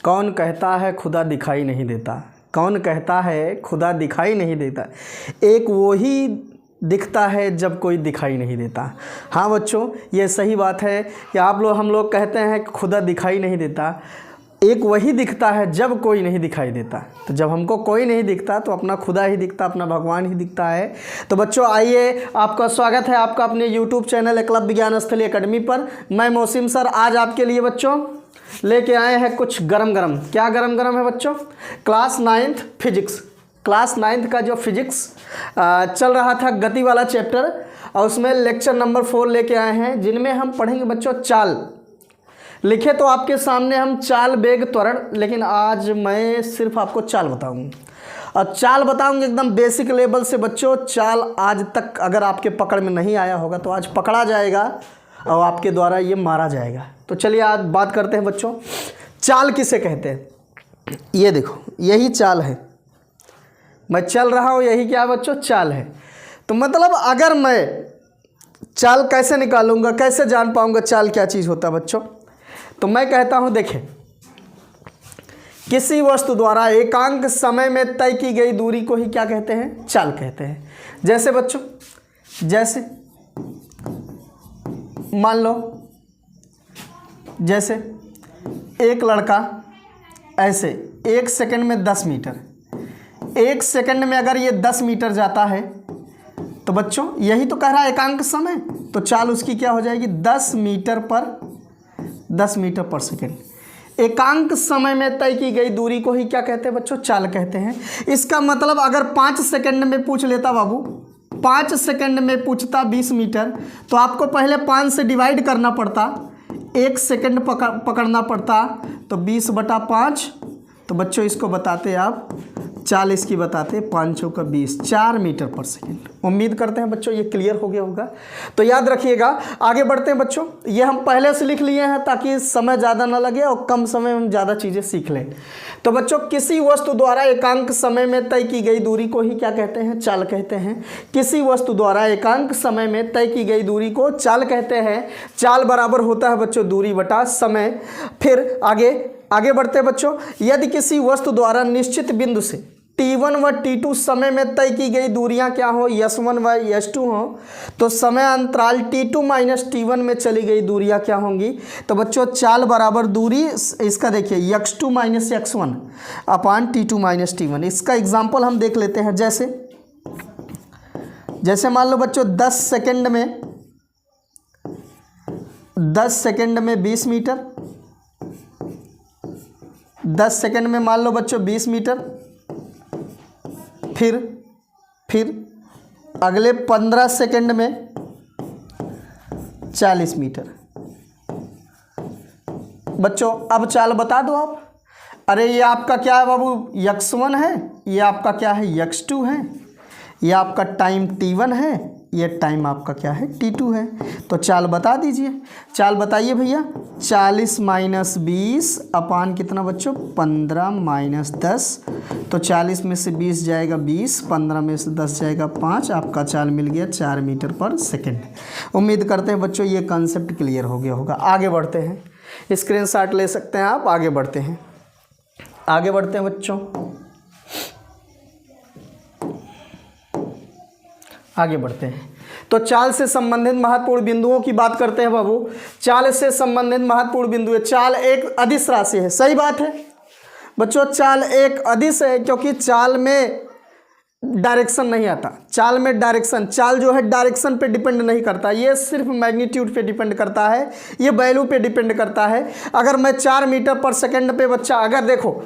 कौन कहता है खुदा दिखाई नहीं देता? कौन कहता है खुदा दिखाई नहीं देता? एक वो ही दिखता है जब कोई दिखाई नहीं देता। हाँ बच्चों, ये सही बात है कि हम लोग कहते हैं कि खुदा दिखाई नहीं देता। एक वही दिखता है जब कोई नहीं दिखाई देता। तो जब हमको कोई नहीं दिखता तो अपना खुदा ही दिखता, अपना भगवान ही दिखता है। तो बच्चों आइए, आपका स्वागत है आपका अपने YouTube चैनल एकलव्य विज्ञान स्थली अकेडमी पर। मैं मौसिम सर आज आपके लिए बच्चों लेके आए हैं कुछ गरम गरम। क्या गरम गरम है बच्चों? Class 9th physics, class 9th का जो फिजिक्स चल रहा था गति वाला चैप्टर, और उसमें लेक्चर नंबर 4 लेके आए हैं, जिनमें हम पढ़ेंगे बच्चों चाल। लिखे तो आपके सामने हम चाल, वेग, त्वरण, लेकिन आज मैं सिर्फ आपको चाल बताऊंगा। और चाल बताऊंगा एकदम बेसिक लेवल से बच्चों। चाल आज तक अगर आपके पकड़ में नहीं आया होगा तो आज पकड़ा जाएगा और आपके द्वारा ये मारा जाएगा। तो चलिए आज बात करते हैं बच्चों, चाल किसे कहते हैं। ये देखो, यही चाल है, मैं चल रहा हूँ, यही क्या बच्चों? चाल है। तो मतलब अगर मैं चाल कैसे निकालूंगा, कैसे जान पाऊंगा चाल क्या चीज़ होता है बच्चों? तो मैं कहता हूं, देखें, किसी वस्तु द्वारा एकांक समय में तय की गई दूरी को ही क्या कहते हैं? चाल कहते हैं। जैसे बच्चों, जैसे मान लो, जैसे एक लड़का ऐसे 1 सेकंड में 10 मीटर, 1 सेकंड में अगर ये 10 मीटर जाता है तो बच्चों यही तो कह रहा है एकांक समय। तो चाल उसकी क्या हो जाएगी? 10 मीटर पर सेकेंड। एकांक समय में तय की गई दूरी को ही क्या कहते हैं बच्चों? चाल कहते हैं। इसका मतलब अगर 5 सेकंड में पूछ लेता बाबू, 5 सेकंड में पूछता 20 मीटर, तो आपको पहले 5 से डिवाइड करना पड़ता, 1 सेकंड पकड़ना पड़ता, तो 20/5। तो बच्चों इसको बताते आप, चाल इसकी बताते 5 चौका 20, 4 मीटर पर सेकेंड। उम्मीद करते हैं बच्चों ये क्लियर हो गया होगा। तो याद रखिएगा, आगे बढ़ते हैं बच्चों। ये हम पहले से लिख लिए हैं ताकि समय ज़्यादा ना लगे और कम समय में हम ज़्यादा चीज़ें सीख लें। तो बच्चों किसी वस्तु द्वारा एकांक समय में तय की गई दूरी को ही क्या कहते हैं? चाल कहते हैं। किसी वस्तु द्वारा एकांक समय में तय की गई दूरी को चाल कहते हैं। चाल बराबर होता है बच्चों दूरी बटा समय। फिर आगे बढ़ते हैं बच्चों। यदि किसी वस्तु द्वारा निश्चित बिंदु से T1 व T2 समय में तय की गई दूरियां क्या हो, S1 व S2 हो, तो समय अंतराल T2 - T1 में चली गई दूरियां क्या होंगी? तो बच्चों चाल बराबर दूरी इसका देखिए x2 - x1 अपान T2 - T1। इसका एग्जाम्पल हम देख लेते हैं। जैसे मान लो बच्चों 10 सेकंड में 20 मीटर, 10 सेकंड में मान लो बच्चों 20 मीटर, फिर अगले 15 सेकंड में 40 मीटर। बच्चों अब चाल बता दो आप। अरे ये आपका क्या है बाबू? x1 है, ये आपका क्या है? x2 है, ये आपका टाइम T1 है, ये टाइम आपका क्या है? T2 है। तो चाल बता दीजिए। चाल बताइए भैया। 40 - 20 अपान कितना बच्चों? 15 - 10। तो 40 में से 20 जाएगा 20, 15 में से 10 जाएगा 5। आपका चाल मिल गया 4 मीटर पर सेकेंड। उम्मीद करते हैं बच्चों ये कॉन्सेप्ट क्लियर हो गया होगा। आगे बढ़ते हैं, स्क्रीनशॉट ले सकते हैं आप। आगे बढ़ते हैं बच्चों, आगे बढ़ते हैं। तो चाल से संबंधित महत्वपूर्ण बिंदुओं की बात करते हैं बाबू। चाल से संबंधित महत्वपूर्ण बिंदु है। चाल एक अदिश राशि है, सही बात है बच्चों। चाल एक अदिश है क्योंकि चाल में डायरेक्शन नहीं आता। चाल में डायरेक्शन, चाल जो है डायरेक्शन पे डिपेंड नहीं करता, ये सिर्फ मैग्नीट्यूड पे डिपेंड करता है, ये वैल्यू पे डिपेंड करता है। अगर मैं 4 मीटर पर सेकंड पे बच्चा, अगर देखो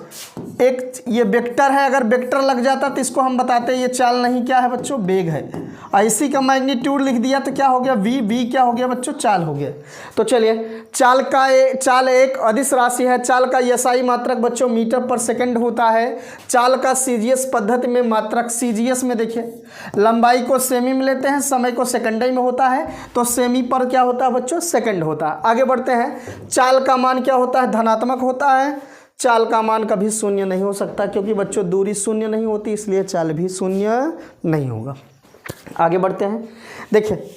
एक ये वेक्टर है, अगर वेक्टर लग जाता तो इसको हम बताते हैं ये चाल नहीं क्या है बच्चों? वेग है। इसी का मैग्नीट्यूड लिख दिया तो क्या हो गया? वी क्या हो गया बच्चों? चाल हो गया। तो चलिए चाल एक अदिश राशि है। चाल का SI मात्रक बच्चों मीटर पर सेकंड होता है। चाल का CGS पद्धति में मात्रक, CGS में देखिए लंबाई को सेमी में लेते हैं, समय को सेकंडई में होता है, तो सेमी पर क्या होता है बच्चों? सेकंड होता है। आगे बढ़ते हैं। चाल का मान क्या होता है? धनात्मक होता है। चाल का मान कभी शून्य नहीं हो सकता क्योंकि बच्चों दूरी शून्य नहीं होती, इसलिए चाल भी शून्य नहीं होगा। आगे बढ़ते हैं। देखिए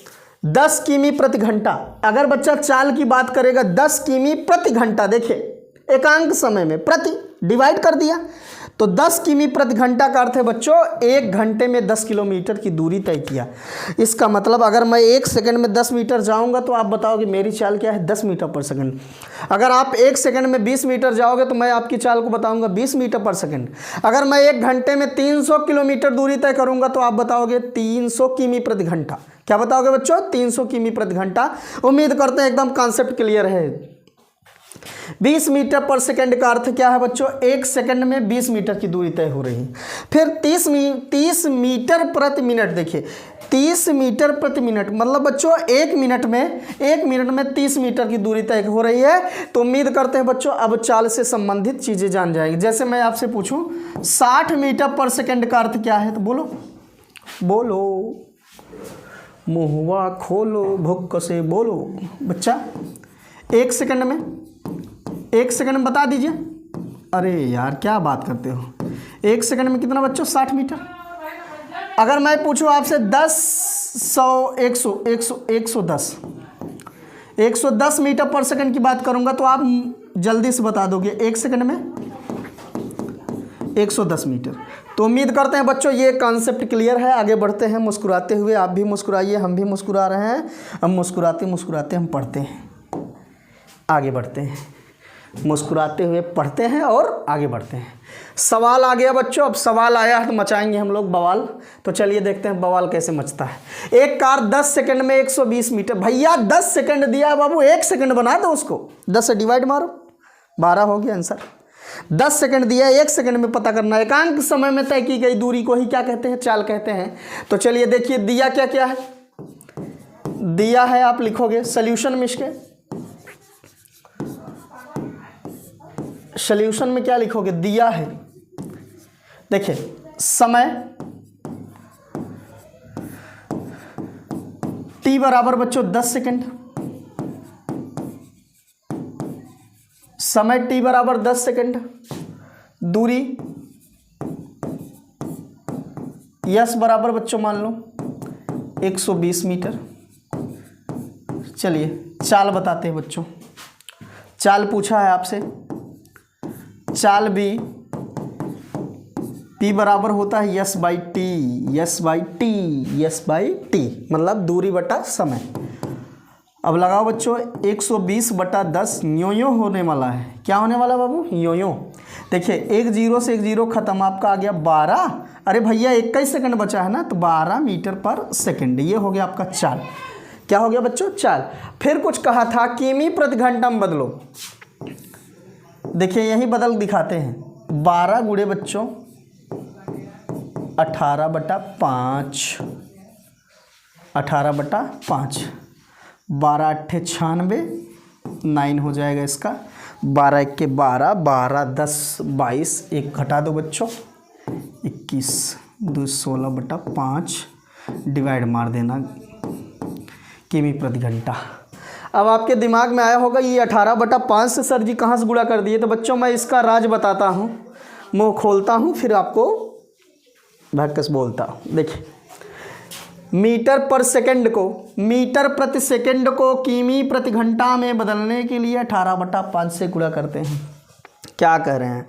10 किमी प्रति घंटा, अगर बच्चा चाल की बात करेगा 10 किमी प्रति घंटा, देखिए एकांक समय में, प्रति डिवाइड कर दिया तो 10 किमी प्रति घंटा का अर्थ है बच्चों 1 घंटे में 10 किलोमीटर की दूरी तय किया। इसका मतलब अगर मैं 1 सेकंड में 10 मीटर जाऊंगा तो आप बताओगे मेरी चाल क्या है, 10 मीटर पर सेकंड। अगर आप 1 सेकंड में 20 मीटर जाओगे तो मैं आपकी चाल को बताऊंगा 20 मीटर पर सेकंड। अगर मैं 1 घंटे में 300 किलोमीटर दूरी तय करूंगा तो आप बताओगे 300 किमी प्रति घंटा। क्या बताओगे बच्चों, 300 किमी प्रति घंटा। उम्मीद करते हैं एकदम कॉन्सेप्ट क्लियर है। 20 मीटर पर सेकंड का अर्थ क्या है बच्चों, 1 सेकंड में 20 मीटर की दूरी तय हो रही है। फिर 30 मीटर प्रति मिनट, देखिए 30 मीटर प्रति मिनट मतलब बच्चों 1 मिनट में 30 मीटर की दूरी तय हो रही है। तो उम्मीद करते हैं बच्चों अब चाल से संबंधित चीज़ें जान जाएंगे। जैसे मैं आपसे पूछूं 60 मीटर पर सेकंड का अर्थ क्या है, तो बोलो बोलो, मुहवा खोलो भुक्क से बोलो बच्चा। 1 सेकंड में बता दीजिए। अरे यार क्या बात करते हो, 1 सेकंड में कितना बच्चों, 60 मीटर। अगर मैं पूछूं आपसे 10, 100, 110 मीटर पर सेकंड की बात करूंगा तो आप जल्दी से बता दोगे 1 सेकंड में 110 मीटर। तो उम्मीद करते हैं बच्चों ये कॉन्सेप्ट क्लियर है। आगे बढ़ते हैं मुस्कुराते हुए, आप भी मुस्कुराइए, हम भी मुस्कुरा रहे हैं। अब मुस्कुराते मुस्कुराते हम पढ़ते हैं, आगे बढ़ते हैं, मुस्कुराते हुए पढ़ते हैं और आगे बढ़ते हैं। सवाल आ गया बच्चों, अब सवाल आया है तो मचाएंगे हम लोग बवाल। तो चलिए देखते हैं बवाल कैसे मचता है। एक कार 10 सेकंड में 120 मीटर, भैया 10 सेकंड दिया है बाबू, 1 सेकंड बना दो उसको, 10 से डिवाइड मारो, 12 हो गया आंसर। 10 सेकंड दिया है, 1 सेकंड में पता करना है। एकांक समय में तय की गई दूरी को ही क्या कहते हैं, चाल कहते हैं। तो चलिए देखिए दिया क्या क्या है, दिया है आप लिखोगे सॉल्यूशन में, इसके सॉल्यूशन में क्या लिखोगे, दिया है। देखिए समय t बराबर बच्चों 10 सेकंड, समय t बराबर 10 सेकंड, दूरी s बराबर बच्चों मान लो 120 मीटर। चलिए चाल बताते हैं बच्चों। चाल पूछा है आपसे, चाल भी P बराबर होता है यस बाई टी, मतलब दूरी बटा समय। अब लगाओ बच्चों 120 बटा 10 यो होने वाला है। क्या होने वाला बाबू, यो। देखिए 1 0 से 1 0 खत्म, आपका आ गया 12। अरे भैया 21 सेकंड बचा है ना, तो 12 मीटर पर सेकंड, ये हो गया आपका चाल। क्या हो गया बच्चों, चाल। फिर कुछ कहा था किमी प्रति घंटा में बदलो। देखिए यही बदल दिखाते हैं। 12 गुणे बच्चों 18 बटा 5, 18 बटा 5, 12 8 96, 9 हो जाएगा इसका। 12 1 के 12, 12 10 22, 1 घटा दो बच्चों 21, 2 16 बटा 5, डिवाइड मार देना किमी प्रति घंटा। अब आपके दिमाग में आया होगा ये 18 बटा 5 से सर जी कहाँ से गुणा कर दिए। तो बच्चों मैं इसका राज बताता हूँ, मुँह खोलता हूँ फिर आपको भक्कस बोलता हूँ। देखिए मीटर प्रति सेकंड को किमी प्रति घंटा में बदलने के लिए 18 बटा 5 से गुणा करते हैं। क्या कह रहे हैं।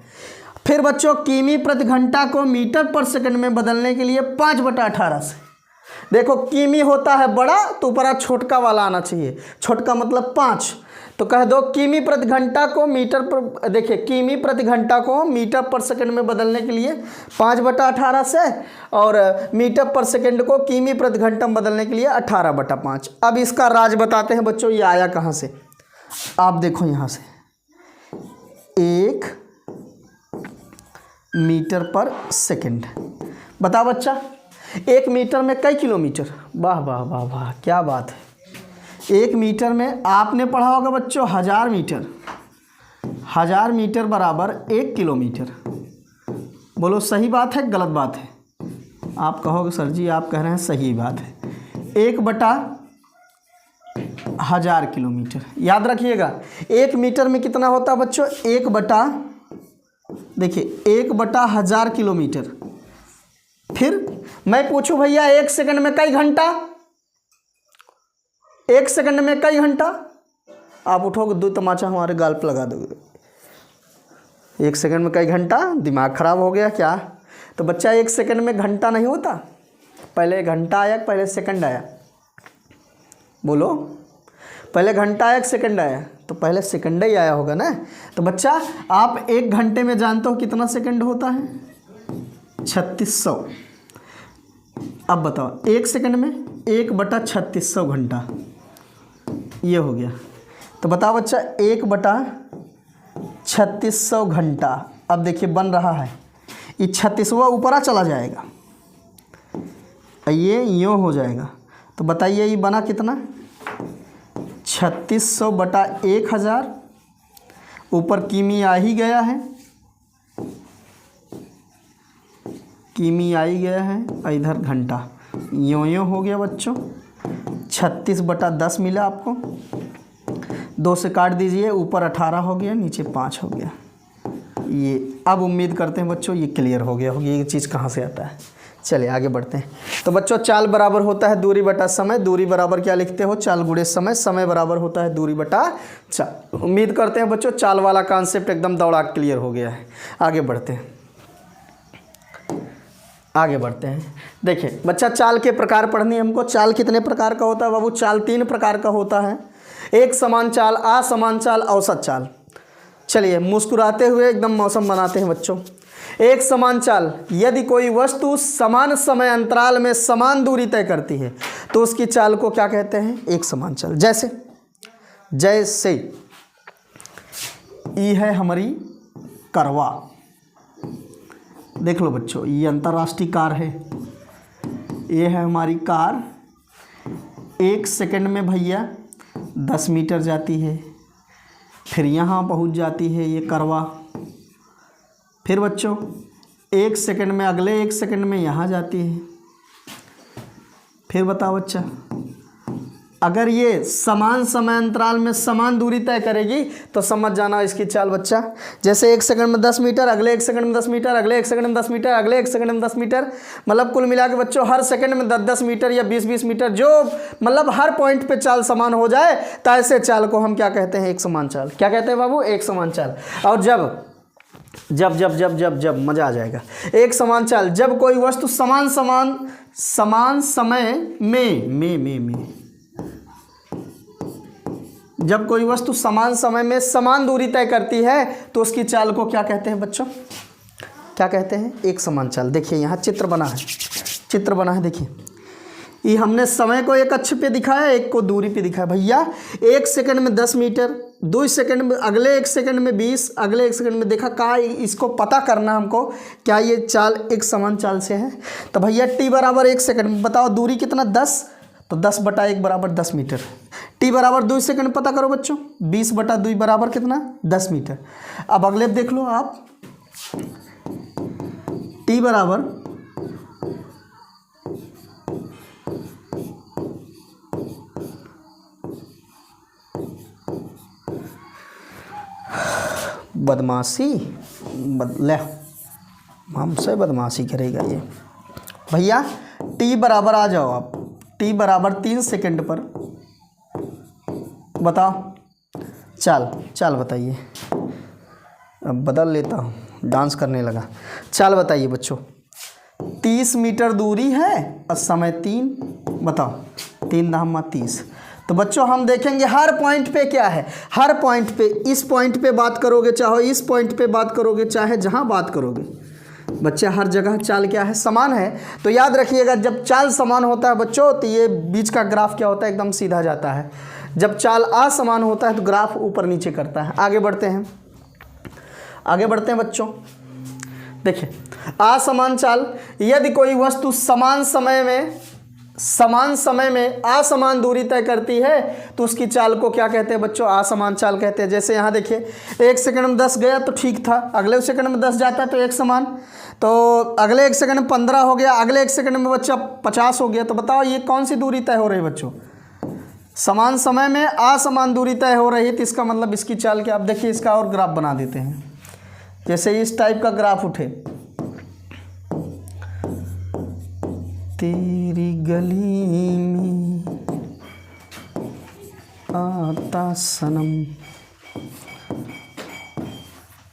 फिर बच्चों किमी प्रति घंटा को मीटर पर सेकंड में बदलने के लिए 5 बटा 18 से। देखो किमी होता है बड़ा तो ऊपर छोटका वाला आना चाहिए, छोटका मतलब 5। तो कह दो किमी प्रति घंटा को मीटर पर, देखिए किमी प्रति घंटा को मीटर पर सेकंड में बदलने के लिए 5 बटा 18 से, और मीटर पर सेकंड को किमी प्रति घंटा में बदलने के लिए 18 बटा 5। अब इसका राज बताते हैं बच्चों, ये आया कहाँ से। आप देखो यहाँ से 1 मीटर पर सेकंड। बता बच्चा 1 मीटर में कई किलोमीटर। वाह वाह वाह वाह क्या बात है। 1 मीटर में आपने पढ़ा होगा बच्चों 1000 मीटर। 1000 मीटर बराबर 1 किलोमीटर। बोलो सही बात है गलत बात है। आप कहोगे सर जी आप कह रहे हैं सही बात है। 1 बटा 1000 किलोमीटर। याद रखिएगा 1 मीटर में कितना होता है बच्चों, 1 बटा, देखिए 1 बटा 1000 किलोमीटर। फिर मैं पूछूं भैया 1 सेकंड में कई घंटा, 1 सेकंड में कई घंटा। आप उठोगे 2 तमाचा हमारे गाल पर लगा दोगे। 1 सेकंड में कई घंटा, दिमाग खराब हो गया क्या? तो बच्चा 1 सेकंड में घंटा नहीं होता, पहले घंटा आया पहले सेकंड आया? बोलो, पहले घंटा आया सेकंड आया? तो पहले सेकंड ही आया होगा ना। तो बच्चा आप 1 घंटे में जानते हो कितना सेकंड होता है? 3600। अब बताओ 1 सेकंड में 1/3600 घंटा, ये हो गया। तो बताओ बच्चा 1/3600 घंटा। अब देखिए बन रहा है, ये 36वां ऊपरा चला जाएगा, ये यूँ हो जाएगा। तो बताइए ये बना कितना? 3600/1000, ऊपर किमी आ ही गया है, किमी आ ही गया है, इधर घंटा, यूँ हो गया बच्चों। 36/10 मिला आपको, 2 से काट दीजिए, ऊपर 18 हो गया, नीचे 5 हो गया। ये अब उम्मीद करते हैं बच्चों ये क्लियर हो गया होगी, ये चीज़ कहाँ से आता है। चलिए आगे बढ़ते हैं। तो बच्चों चाल बराबर होता है दूरी बटा समय, दूरी बराबर क्या लिखते हो? चाल गुणे समय, समय बराबर होता है दूरी बटा चाल। उम्मीद करते हैं बच्चों चाल वाला कॉन्सेप्ट एकदम दौड़ा क्लियर हो गया है। आगे बढ़ते हैं, आगे बढ़ते हैं। देखिए बच्चा चाल के प्रकार पढ़नी है हमको। चाल कितने प्रकार का होता है बाबू? चाल 3 प्रकार का होता है, एक समान चाल, असमान चाल, औसत चाल। चलिए मुस्कुराते हुए एकदम मौसम बनाते हैं बच्चों। एक समान चाल, यदि कोई वस्तु समान समय अंतराल में समान दूरी तय करती है तो उसकी चाल को क्या कहते हैं? एक समान चाल। जैसे जैसे ये है हमारी करवा, देख लो बच्चों, ये अंतर्राष्ट्रीय कार है, ये है हमारी कार। 1 सेकंड में भैया 10 मीटर जाती है, फिर यहाँ पहुँच जाती है ये करवा। फिर बच्चों 1 सेकंड में, अगले 1 सेकंड में यहाँ जाती है। फिर बताओ बच्चा, अगर ये समान समय अंतराल में समान दूरी तय करेगी तो समझ जाना इसकी चाल बच्चा। जैसे 1 सेकंड में 10 मीटर, अगले 1 सेकंड में 10 मीटर, अगले 1 सेकंड में 10 मीटर, अगले 1 सेकंड में 10 मीटर, मतलब कुल मिला के बच्चों हर सेकंड में 10-10 मीटर या 20-20 मीटर, जो मतलब हर पॉइंट पे चाल समान हो जाए तो ऐसे चाल को हम क्या कहते हैं? एक समान चाल। क्या कहते हैं बाबू? एक समान चाल। और जब जब जब जब जब जब मजा आ जाएगा। एक समान चाल, जब कोई वस्तु समान समय में जब कोई वस्तु समान समय में समान दूरी तय करती है तो उसकी चाल को क्या कहते हैं बच्चों? क्या कहते हैं? एक समान चाल। देखिए यहाँ चित्र बना है, चित्र बना है, देखिए ये हमने समय को एक अक्ष पे दिखाया, एक को दूरी पे दिखाया। भैया 1 सेकंड में 10 मीटर, 2 सेकंड में, अगले 1 सेकंड में 20, अगले 1 सेकंड में देखा का, इसको पता करना हमको क्या ये चाल एक समान चाल से है। तो भैया t बराबर 1 सेकंड में बताओ दूरी कितना? 10, तो 10/1 बराबर 10 मीटर। t बराबर 2 सेकंड पता करो बच्चों, 20/2 बराबर कितना? 10 मीटर। अब अगले देख लो आप, t बराबर बदमाशी ले, हमसे बदमाशी करेगा ये। भैया t बराबर आ जाओ आप, t बराबर 3 सेकंड पर बताओ चाल। चाल बताइए, अब बदल लेता हूँ, डांस करने लगा। चाल बताइए बच्चों, 30 मीटर दूरी है और समय 3, बताओ 3×30। तो बच्चों हम देखेंगे हर पॉइंट पे क्या है, हर पॉइंट पे, इस पॉइंट पे बात करोगे, चाहे इस पॉइंट पे बात करोगे, चाहे जहाँ बात करोगे बच्चे, हर जगह चाल क्या है? समान है। तो याद रखिएगा जब चाल समान होता है बच्चों तो ये बीच का ग्राफ क्या होता है? एकदम सीधा जाता है। जब चाल असमान होता है तो ग्राफ ऊपर नीचे करता है। आगे बढ़ते हैं, आगे बढ़ते हैं बच्चों। देखिए असमान चाल, यदि कोई वस्तु समान समय में असमान दूरी तय करती है तो उसकी चाल को क्या कहते हैं बच्चों? असमान चाल कहते हैं। जैसे यहाँ देखिए 1 सेकंड में 10 गया तो ठीक था, अगले सेकंड में 10 जाता है तो एक समान, तो अगले 1 सेकंड में 15 हो गया, अगले 1 सेकंड में बच्चा 50 हो गया। तो बताओ ये कौन सी दूरी तय हो रही है बच्चों? समान समय में असमान दूरी तय हो रही है। तो इसका मतलब इसकी चाल क्या? आप देखिए इसका और ग्राफ बना देते हैं। जैसे इस टाइप का ग्राफ उठे, तेरी गली में आता सनम,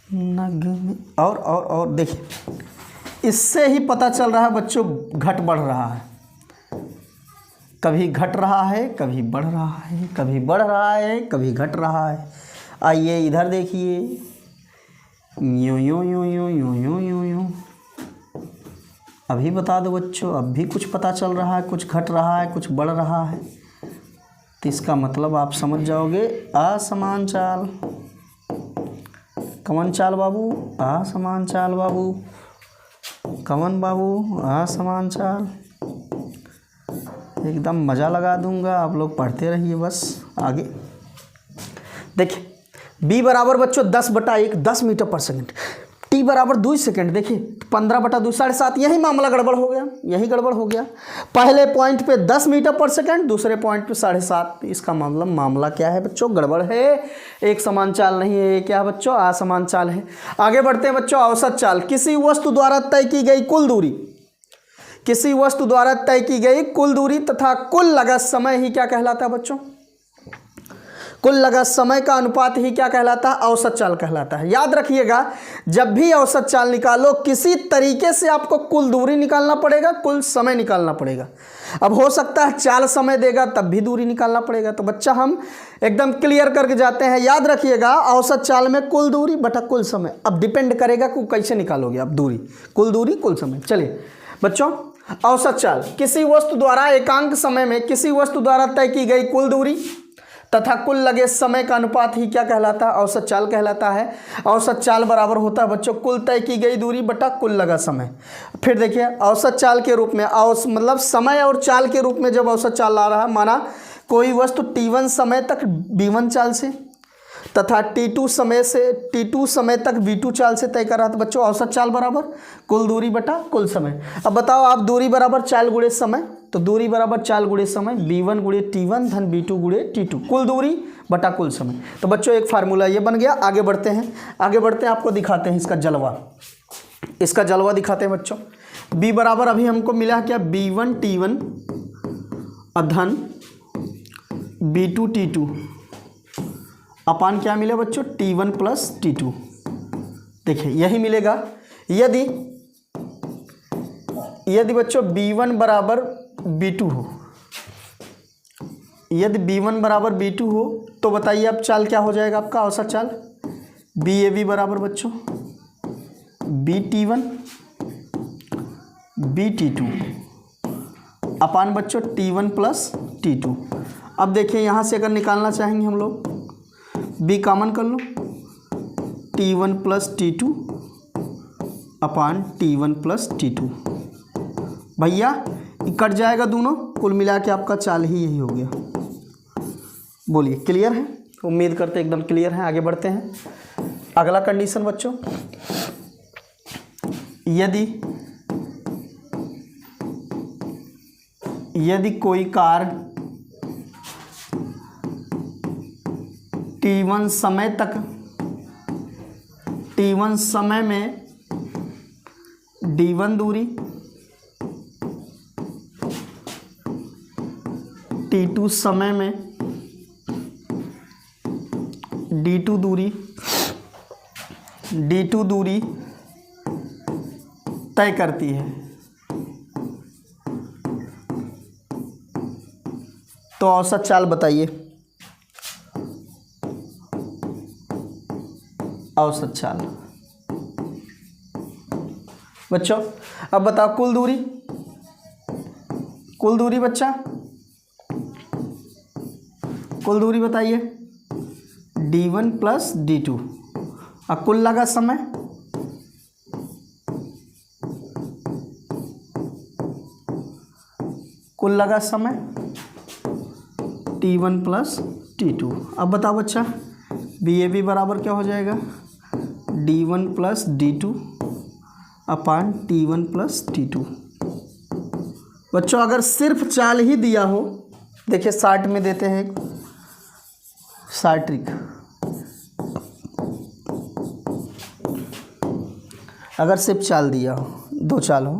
नग में और देखिए, इससे ही पता चल रहा है बच्चों घट बढ़ रहा है, कभी घट रहा है कभी बढ़ रहा है, कभी बढ़ रहा है कभी घट रहा है। आइए इधर देखिए, यूं यूं यूं यूं यूं यूं यूं यूं। अभी बता दो बच्चों, अब भी कुछ पता चल रहा है, कुछ घट रहा है कुछ बढ़ रहा है, तो इसका मतलब आप समझ जाओगे असमान चाल। कवन चाल बाबू? असमान चाल बाबू। कवन बाबू? असमान चाल। एकदम मज़ा लगा दूंगा, आप लोग पढ़ते रहिए बस। आगे देखिए, b बराबर बच्चों 10/1 10 मीटर पर सेकंड, t बराबर 2 सेकंड। देखिए 15/2 7.5, यही मामला गड़बड़ हो गया, यही गड़बड़ हो गया। पहले पॉइंट पे 10 मीटर पर सेकंड, दूसरे पॉइंट पे 7.5। इसका मामला क्या है बच्चों? गड़बड़ है, एक समान चाल नहीं है। ये क्या बच्चों? असमान चाल है। आगे बढ़ते हैं बच्चों। औसत चाल, किसी वस्तु द्वारा तय की गई कुल दूरी, किसी वस्तु द्वारा तय की गई कुल दूरी तथा कुल लगत समय ही क्या कहलाता है बच्चों? कुल लगत समय का अनुपात ही क्या कहलाता है? औसत चाल कहलाता है। याद रखिएगा, जब भी औसत चाल निकालो, किसी तरीके से आपको कुल दूरी निकालना पड़ेगा, कुल समय निकालना पड़ेगा। अब हो सकता है चाल समय देगा तब भी दूरी निकालना पड़ेगा। तो बच्चा हम एकदम क्लियर करके जाते हैं। याद रखिएगा, औसत चाल में कुल दूरी बटा कुल समय। अब डिपेंड करेगा कि कैसे निकालोगे आप दूरी, कुल दूरी कुल समय। चलिए बच्चों, औसत चाल, किसी वस्तु द्वारा एकांक समय में किसी वस्तु द्वारा तय की गई कुल दूरी तथा कुल लगे समय का अनुपात ही क्या कहलाता है? औसत चाल कहलाता है। औसत चाल बराबर होता है बच्चों कुल तय की गई दूरी बटा कुल लगा समय। फिर देखिए, औसत चाल के रूप में मतलब समय और चाल के रूप में जब औसत चाल आ रहा है, माना कोई वस्तु t1 समय तक b1 चाल से तथा t2 समय तक v2 चाल से तय कर रहा था बच्चों, औसत चाल बराबर कुल दूरी बटा कुल समय। अब बताओ आप, दूरी बराबर चाल गुणे समय, तो दूरी बराबर चाल गुणे समय, b1 गुणे t1 धन b2 गुणे t2, कुल दूरी बटा कुल समय। तो बच्चों एक फार्मूला ये बन गया। आगे बढ़ते हैं, आपको दिखाते हैं इसका जलवा दिखाते हैं बच्चों। b बराबर अभी हमको मिला क्या? b1 t1 धन b2 t2 अपान क्या मिले बच्चों? t1 plus t2। देखिए यही मिलेगा यदि बच्चों b1 बराबर b2 हो, यदि b1 बराबर b2 हो तो बताइए अब चाल क्या हो जाएगा आपका? औसत चाल BAB बराबर बच्चों BT1 BT2 अपान बच्चों t1 प्लस t2। अब देखिए यहाँ से अगर निकालना चाहेंगे हम लोग, b कॉमन कर लो, t1 प्लस t2 अपान t1 प्लस t2। भैया कट जाएगा दोनों, कुल मिला के आपका चाल ही यही हो गया। बोलिए क्लियर है? उम्मीद करते एकदम क्लियर है। आगे बढ़ते हैं। अगला कंडीशन बच्चों, यदि कोई कार t1 समय में d1 दूरी, t2 समय में d2 दूरी तय करती है, तो औसत चाल बताइए। औसत चाल बच्चों, अब बताओ कुल दूरी बच्चा, कुल दूरी बताइए d1 प्लस d2 और कुल लगा समय t1 प्लस t2। अब बताओ बच्चा, BAB बराबर क्या हो जाएगा? d1 प्लस d2 अपान t1 प्लस t2। बच्चों अगर सिर्फ चाल ही दिया हो, देखिए 60 में देते हैं एक 60 ट्रिक। अगर सिर्फ चाल दिया हो, दो चाल हो,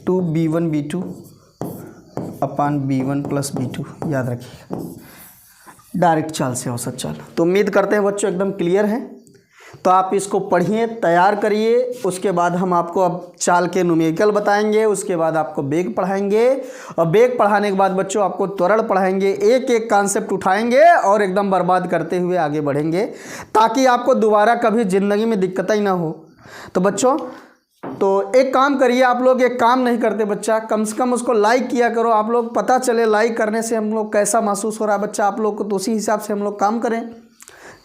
2b1 b2 अपान b1 प्लस b2, याद रखिएगा डायरेक्ट चाल से औसत चाल। तो उम्मीद करते हैं बच्चों एकदम क्लियर है। तो आप इसको पढ़िए, तैयार करिए। उसके बाद हम आपको अब चाल के न्यूमेरिकल बताएंगे, उसके बाद आपको वेग पढ़ाएंगे, और वेग पढ़ाने के बाद बच्चों आपको त्वरण पढ़ाएंगे। एक एक कॉन्सेप्ट उठाएंगे और एकदम बर्बाद करते हुए आगे बढ़ेंगे, ताकि आपको दोबारा कभी ज़िंदगी में दिक्कत ही ना हो। तो बच्चों, तो एक काम करिए, आप लोग एक काम नहीं करते बच्चा, कम से कम उसको लाइक किया करो। आप लोग पता चले लाइक करने से हम लोग कैसा महसूस हो रहा है बच्चा आप लोग को, तो उसी हिसाब से हम लोग काम करें।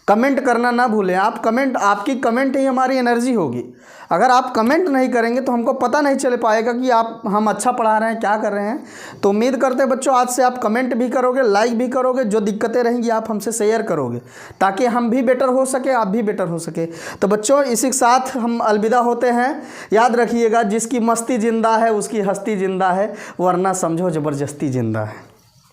कमेंट करना ना भूलें आप। कमेंट, आपकी कमेंट ही हमारी एनर्जी होगी। अगर आप कमेंट नहीं करेंगे तो हमको पता नहीं चल पाएगा कि हम अच्छा पढ़ा रहे हैं, क्या कर रहे हैं। तो उम्मीद करते हैं बच्चों आज से आप कमेंट भी करोगे, लाइक भी करोगे, जो दिक्कतें रहेंगी आप हमसे शेयर करोगे, ताकि हम भी बेटर हो सके, आप भी बेटर हो सके। तो बच्चों, इसी के साथ हम अलविदा होते हैं। याद रखिएगा, जिसकी मस्ती ज़िंदा है उसकी हस्ती ज़िंदा है, वरना समझो ज़बरदस्ती ज़िंदा है।